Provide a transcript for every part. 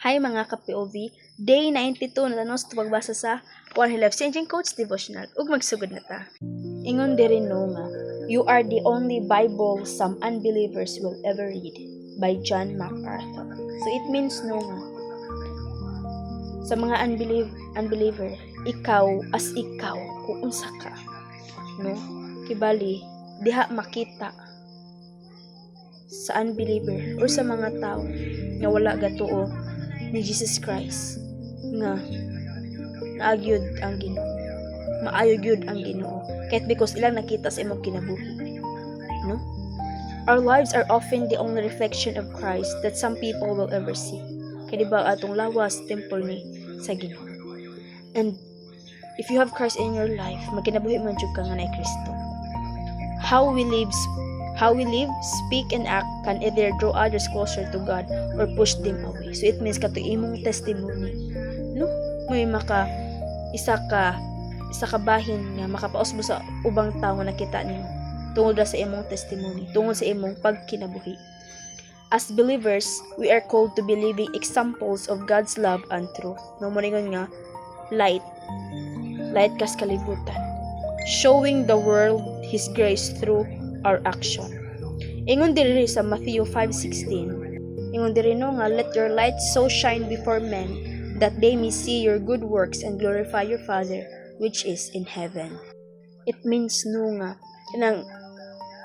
Hi mga ka-POV, day 92 na tanos pagbasa sa One Life Changing Coach Devotional ug magsugod na ta. Ingon diri no nga, you are the only Bible some unbelievers will ever read by John MacArthur. So it means no nga, sa mga unbeliever, ikaw kung unsa ka, no? Kibali diha makita sa unbeliever or sa mga tao nga wala gatuo ni Jesus Christ nga naagyod ang Ginoo, maayo gyud ang Ginoo kahit because ilang nakita sa imong kinabuhi, no? Our lives are often the only reflection of Christ that some people will ever see. Kaya diba atong lawas temple ni sa Ginoo. And if you have Christ in your life, magkinabuhi man jud ka nga na Kristo. How we live, speak, and act can either draw others closer to God or push them away. So it means kato imong testimony, no? May isa ka bahin nga makapaos mo sa ubang tao nga nakita nimo tungod sa imong testimony, tungod sa imong pagkinabuhi. As believers, we are called to be living examples of God's love and truth. No mo nga light kas kalibutan, showing the world His grace through our action. Ingon diri sa Matthew 5:16. Ingon diri no nga, let your light so shine before men that they may see your good works and glorify your Father which is in heaven. It means no nga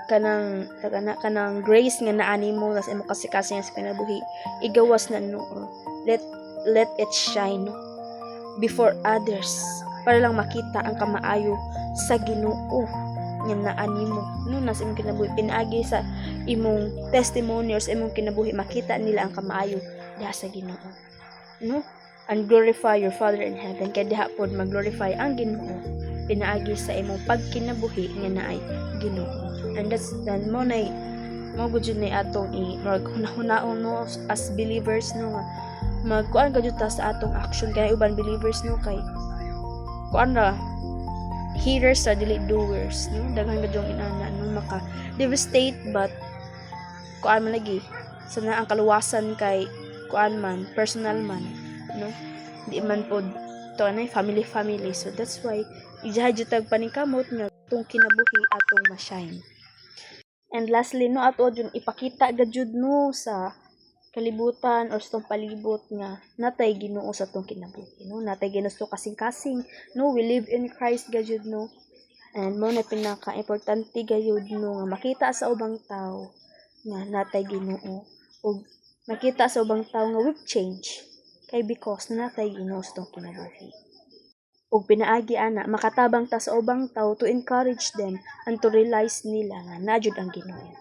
kanang grace nga naani mo sa imong kasikasing sa kinabuhi, igawas na no, let it shine before others para lang makita ang kamaayo sa Ginoo nga naani mo, no, nasa imong kinabuhi, pinaagi sa imong testimony or sa imong kinabuhi, makita nila ang kamaayo diha sa Ginoo, no? And glorify your Father in heaven. Kaya diha pod mag-glorify ang Ginoo pinaagi sa imong pagkinabuhi nga naay Ginoo. And that's mo gud ni atong maghunahon no as believers, no, nga magkuan ka jud ta sa atong action. Kaya uban believers, no, kay kuan ra hearers sa dili doers, no, daghan gud yung inana no maka devastate, but kuan man lagi sa na ang kaluwasan kay kuan man personal man, no, di man pod to anay family. So that's why ijahad tag paningkamot nga tong kinabuhi atong ma-shine. And lastly, no, ato jud ipakita gajud no sa kalibutan or sa palibot nga natay Ginoo sa tong kinabuhi, no, natay Ginoo kasing-kasing, no, we live in Christ gajud, no, and mo na pinaka-importante gayud, no, nga makita sa ubang tao nga natay Ginoo ug makita sa ubang tao nga we've changed kay because natay Ginoo sa tong kinabuhi. Ug pinaagi ana makatabang ta sa ubang tao to encourage them and to realize nila nga najud ang Ginoo.